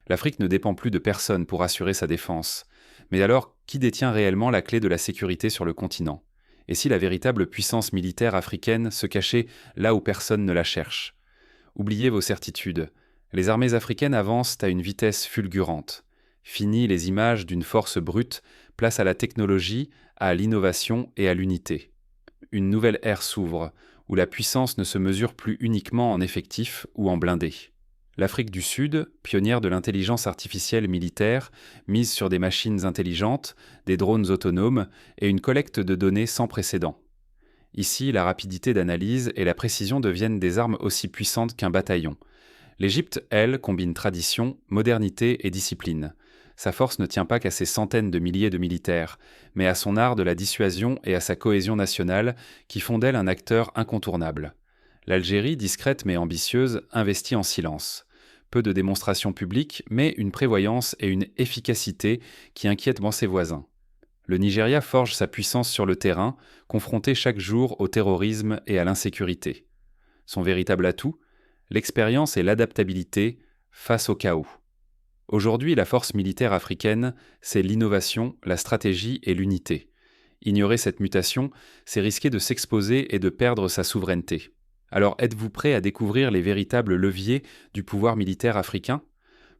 L'Afrique ne dépend plus de personne pour assurer sa défense. Mais alors, qui détient réellement la clé de la sécurité sur le continent? Et si la véritable puissance militaire africaine se cachait là où personne ne la cherche? Oubliez vos certitudes. Les armées africaines avancent à une vitesse fulgurante. Fini les images d'une force brute, place à la technologie, à l'innovation et à l'unité. Une nouvelle ère s'ouvre, où la puissance ne se mesure plus uniquement en effectifs ou en blindés. L'Afrique du Sud, pionnière de l'intelligence artificielle militaire, mise sur des machines intelligentes, des drones autonomes et une collecte de données sans précédent. Ici, la rapidité d'analyse et la précision deviennent des armes aussi puissantes qu'un bataillon. L'Égypte, elle, combine tradition, modernité et discipline. Sa force ne tient pas qu'à ses centaines de milliers de militaires, mais à son art de la dissuasion et à sa cohésion nationale qui font d'elle un acteur incontournable. L'Algérie, discrète mais ambitieuse, investit en silence. Peu de démonstrations publiques, mais une prévoyance et une efficacité qui inquiètent ses voisins. Le Nigeria forge sa puissance sur le terrain, confronté chaque jour au terrorisme et à l'insécurité. Son véritable atout, l'expérience et l'adaptabilité face au chaos. Aujourd'hui, la force militaire africaine, c'est l'innovation, la stratégie et l'unité. Ignorer cette mutation, c'est risquer de s'exposer et de perdre sa souveraineté. Alors êtes-vous prêt à découvrir les véritables leviers du pouvoir militaire africain?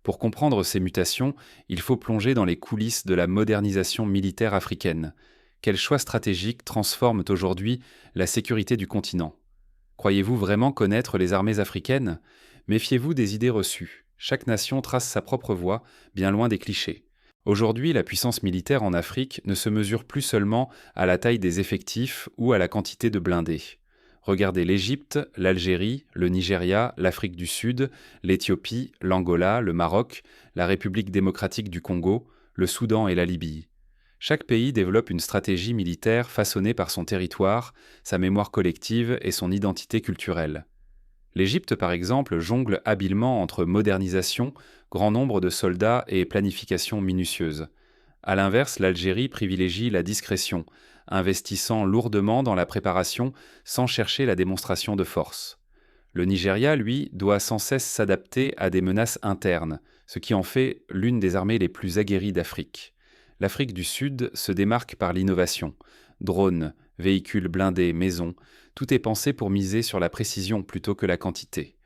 Pour comprendre ces mutations, il faut plonger dans les coulisses de la modernisation militaire africaine. Quels choix stratégiques transforment aujourd'hui la sécurité du continent? Croyez-vous vraiment connaître les armées africaines? Méfiez-vous des idées reçues. Chaque nation trace sa propre voie, bien loin des clichés. Aujourd'hui, la puissance militaire en Afrique ne se mesure plus seulement à la taille des effectifs ou à la quantité de blindés. Regardez l'Égypte, l'Algérie, le Nigeria, l'Afrique du Sud, l'Éthiopie, l'Angola, le Maroc, la République démocratique du Congo, le Soudan et la Libye. Chaque pays développe une stratégie militaire façonnée par son territoire, sa mémoire collective et son identité culturelle. L'Égypte, par exemple, jongle habilement entre modernisation, grand nombre de soldats et planification minutieuse. À l'inverse, l'Algérie privilégie la discrétion, investissant lourdement dans la préparation sans chercher la démonstration de force. Le Nigeria, lui, doit sans cesse s'adapter à des menaces internes, ce qui en fait l'une des armées les plus aguerries d'Afrique. L'Afrique du Sud se démarque par l'innovation. Drones, véhicules blindés, maisons, tout est pensé pour miser sur la précision plutôt que la quantité.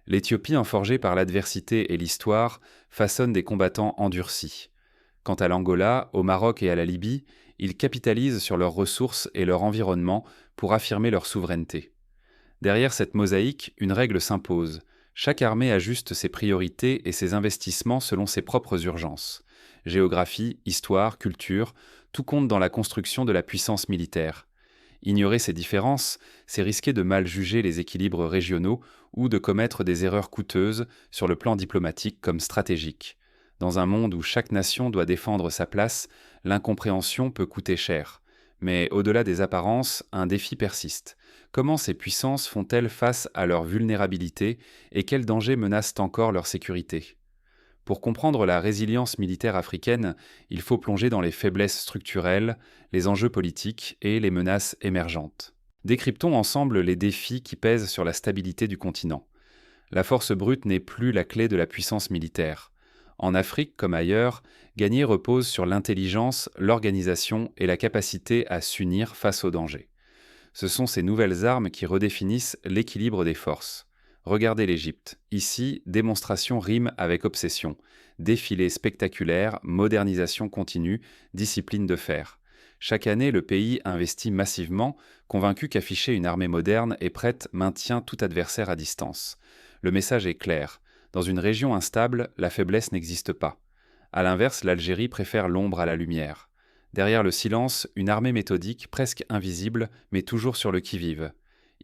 L'Éthiopie, enforgée par l'adversité et l'histoire, façonne des combattants endurcis. Quant à l'Angola, au Maroc et à la Libye, ils capitalisent sur leurs ressources et leur environnement pour affirmer leur souveraineté. Derrière cette mosaïque, une règle s'impose. Chaque armée ajuste ses priorités et ses investissements selon ses propres urgences. Géographie, histoire, culture, tout compte dans la construction de la puissance militaire. Ignorer ces différences, c'est risquer de mal juger les équilibres régionaux ou de commettre des erreurs coûteuses sur le plan diplomatique comme stratégique. Dans un monde où chaque nation doit défendre sa place, l'incompréhension peut coûter cher. Mais au-delà des apparences, un défi persiste. Comment ces puissances font-elles face à leur vulnérabilité et quels dangers menacent encore leur sécurité? Pour comprendre la résilience militaire africaine, il faut plonger dans les faiblesses structurelles, les enjeux politiques et les menaces émergentes. Décryptons ensemble les défis qui pèsent sur la stabilité du continent. La force brute n'est plus la clé de la puissance militaire. En Afrique comme ailleurs, gagner repose sur l'intelligence, l'organisation et la capacité à s'unir face aux dangers. Ce sont ces nouvelles armes qui redéfinissent l'équilibre des forces. Regardez l'Égypte. Ici, démonstration rime avec obsession. Défilé spectaculaire, modernisation continue, discipline de fer. Chaque année, le pays investit massivement, convaincu qu'afficher une armée moderne et prête maintient tout adversaire à distance. Le message est clair. Dans une région instable, la faiblesse n'existe pas. À l'inverse, l'Algérie préfère l'ombre à la lumière. Derrière le silence, une armée méthodique, presque invisible, mais toujours sur le qui-vive.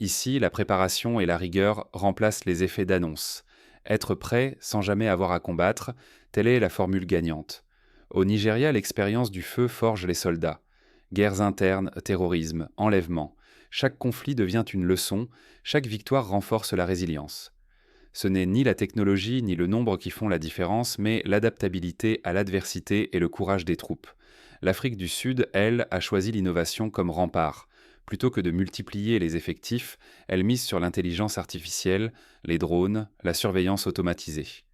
Ici, la préparation et la rigueur remplacent les effets d'annonce. Être prêt sans jamais avoir à combattre, telle est la formule gagnante. Au Nigeria, l'expérience du feu forge les soldats. Guerres internes, terrorisme, enlèvements. Chaque conflit devient une leçon, chaque victoire renforce la résilience. Ce n'est ni la technologie ni le nombre qui font la différence, mais l'adaptabilité à l'adversité et le courage des troupes. L'Afrique du Sud, elle, a choisi l'innovation comme rempart. Plutôt que de multiplier les effectifs, elle mise sur l'intelligence artificielle, les drones, la surveillance automatisée.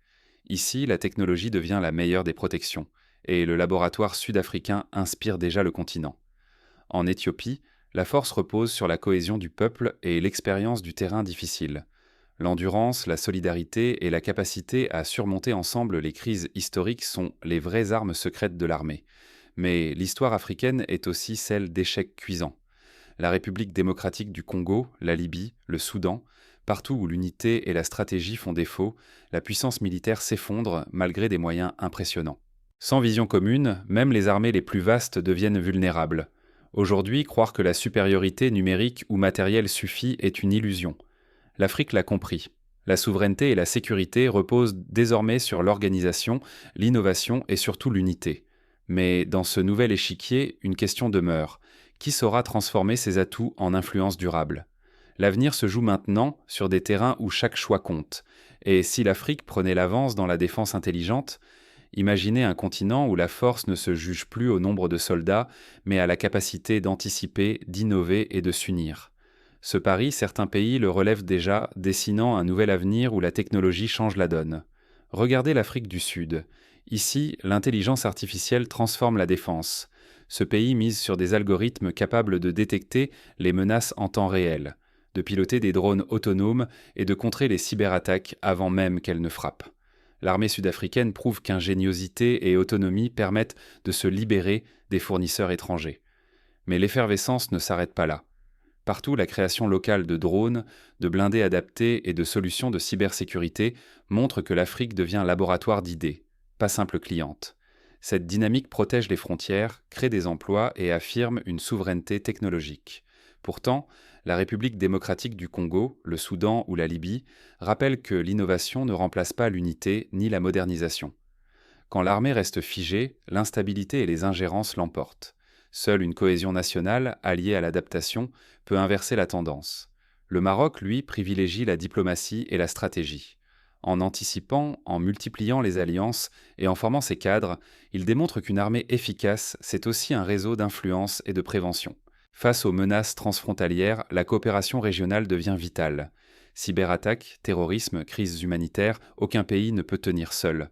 Ici, la technologie devient la meilleure des protections, et le laboratoire sud-africain inspire déjà le continent. En Éthiopie, la force repose sur la cohésion du peuple et l'expérience du terrain difficile. L'endurance, la solidarité et la capacité à surmonter ensemble les crises historiques sont les vraies armes secrètes de l'armée. Mais l'histoire africaine est aussi celle d'échecs cuisants. La République démocratique du Congo, la Libye, le Soudan, partout où l'unité et la stratégie font défaut, la puissance militaire s'effondre malgré des moyens impressionnants. Sans vision commune, même les armées les plus vastes deviennent vulnérables. Aujourd'hui, croire que la supériorité numérique ou matérielle suffit est une illusion. L'Afrique l'a compris. La souveraineté et la sécurité reposent désormais sur l'organisation, l'innovation et surtout l'unité. Mais dans ce nouvel échiquier, une question demeure. Qui saura transformer ces atouts en influence durable ? L'avenir se joue maintenant sur des terrains où chaque choix compte. Et si l'Afrique prenait l'avance dans la défense intelligente, imaginez un continent où la force ne se juge plus au nombre de soldats, mais à la capacité d'anticiper, d'innover et de s'unir. Ce pari, certains pays le relèvent déjà, dessinant un nouvel avenir où la technologie change la donne. Regardez l'Afrique du Sud. Ici, l'intelligence artificielle transforme la défense. Ce pays mise sur des algorithmes capables de détecter les menaces en temps réel, de piloter des drones autonomes et de contrer les cyberattaques avant même qu'elles ne frappent. L'armée sud-africaine prouve qu'ingéniosité et autonomie permettent de se libérer des fournisseurs étrangers. Mais l'effervescence ne s'arrête pas là. Partout, la création locale de drones, de blindés adaptés et de solutions de cybersécurité montre que l'Afrique devient laboratoire d'idées, pas simple cliente. Cette dynamique protège les frontières, crée des emplois et affirme une souveraineté technologique. Pourtant, la République démocratique du Congo, le Soudan ou la Libye rappellent que l'innovation ne remplace pas l'unité ni la modernisation. Quand l'armée reste figée, l'instabilité et les ingérences l'emportent. Seule une cohésion nationale, alliée à l'adaptation, peut inverser la tendance. Le Maroc, lui, privilégie la diplomatie et la stratégie. En anticipant, en multipliant les alliances et en formant ses cadres, il démontre qu'une armée efficace, c'est aussi un réseau d'influence et de prévention. Face aux menaces transfrontalières, la coopération régionale devient vitale. Cyberattaques, terrorisme, crises humanitaires, aucun pays ne peut tenir seul.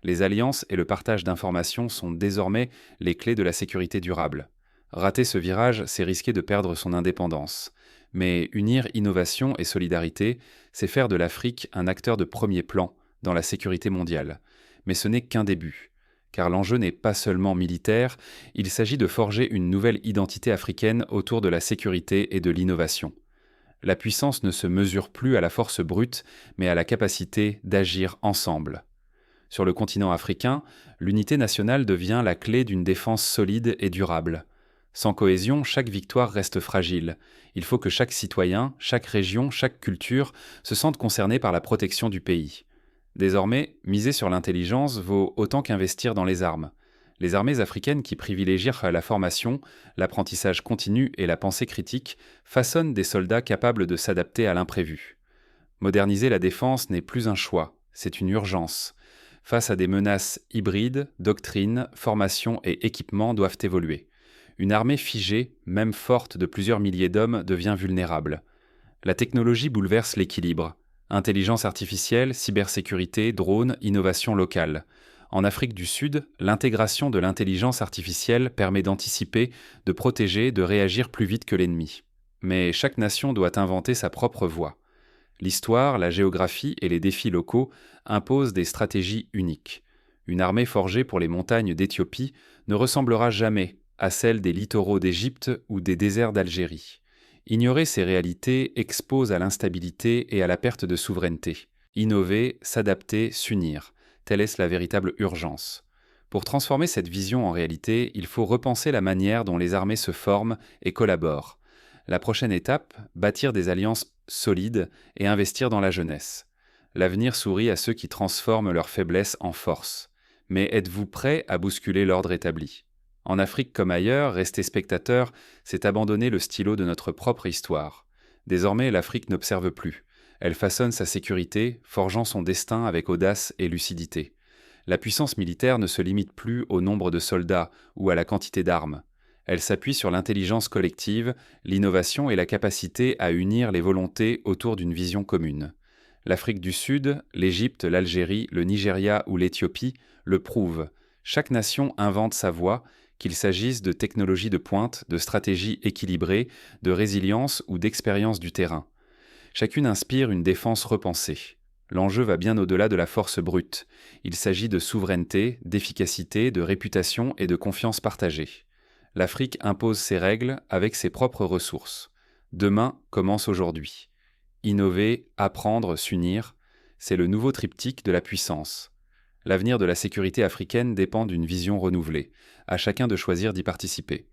Les alliances et le partage d'informations sont désormais les clés de la sécurité durable. Rater ce virage, c'est risquer de perdre son indépendance. Mais unir innovation et solidarité, c'est faire de l'Afrique un acteur de premier plan dans la sécurité mondiale. Mais ce n'est qu'un début. Car l'enjeu n'est pas seulement militaire, il s'agit de forger une nouvelle identité africaine autour de la sécurité et de l'innovation. La puissance ne se mesure plus à la force brute, mais à la capacité d'agir ensemble. Sur le continent africain, l'unité nationale devient la clé d'une défense solide et durable. Sans cohésion, chaque victoire reste fragile. Il faut que chaque citoyen, chaque région, chaque culture se sente concerné par la protection du pays. Désormais, miser sur l'intelligence vaut autant qu'investir dans les armes. Les armées africaines qui privilégient la formation, l'apprentissage continu et la pensée critique façonnent des soldats capables de s'adapter à l'imprévu. Moderniser la défense n'est plus un choix, c'est une urgence. Face à des menaces hybrides, doctrines, formations et équipements doivent évoluer. Une armée figée, même forte de plusieurs milliers d'hommes, devient vulnérable. La technologie bouleverse l'équilibre. Intelligence artificielle, cybersécurité, drones, innovation locale. En Afrique du Sud, l'intégration de l'intelligence artificielle permet d'anticiper, de protéger, de réagir plus vite que l'ennemi. Mais chaque nation doit inventer sa propre voie. L'histoire, la géographie et les défis locaux imposent des stratégies uniques. Une armée forgée pour les montagnes d'Éthiopie ne ressemblera jamais à celle des littoraux d'Égypte ou des déserts d'Algérie. Ignorer ces réalités expose à l'instabilité et à la perte de souveraineté. Innover, s'adapter, s'unir, telle est la véritable urgence. Pour transformer cette vision en réalité, il faut repenser la manière dont les armées se forment et collaborent. La prochaine étape, bâtir des alliances solides et investir dans la jeunesse. L'avenir sourit à ceux qui transforment leurs faiblesses en force. Mais êtes-vous prêts à bousculer l'ordre établi ? En Afrique comme ailleurs, rester spectateur, c'est abandonner le stylo de notre propre histoire. Désormais, l'Afrique n'observe plus. Elle façonne sa sécurité, forgeant son destin avec audace et lucidité. La puissance militaire ne se limite plus au nombre de soldats ou à la quantité d'armes. Elle s'appuie sur l'intelligence collective, l'innovation et la capacité à unir les volontés autour d'une vision commune. L'Afrique du Sud, l'Égypte, l'Algérie, le Nigeria ou l'Éthiopie le prouvent. Chaque nation invente sa voie, qu'il s'agisse de technologies de pointe, de stratégies équilibrées, de résilience ou d'expérience du terrain. Chacune inspire une défense repensée. L'enjeu va bien au-delà de la force brute. Il s'agit de souveraineté, d'efficacité, de réputation et de confiance partagée. L'Afrique impose ses règles avec ses propres ressources. Demain commence aujourd'hui. Innover, apprendre, s'unir, c'est le nouveau triptyque de la puissance. L'avenir de la sécurité africaine dépend d'une vision renouvelée. À chacun de choisir d'y participer.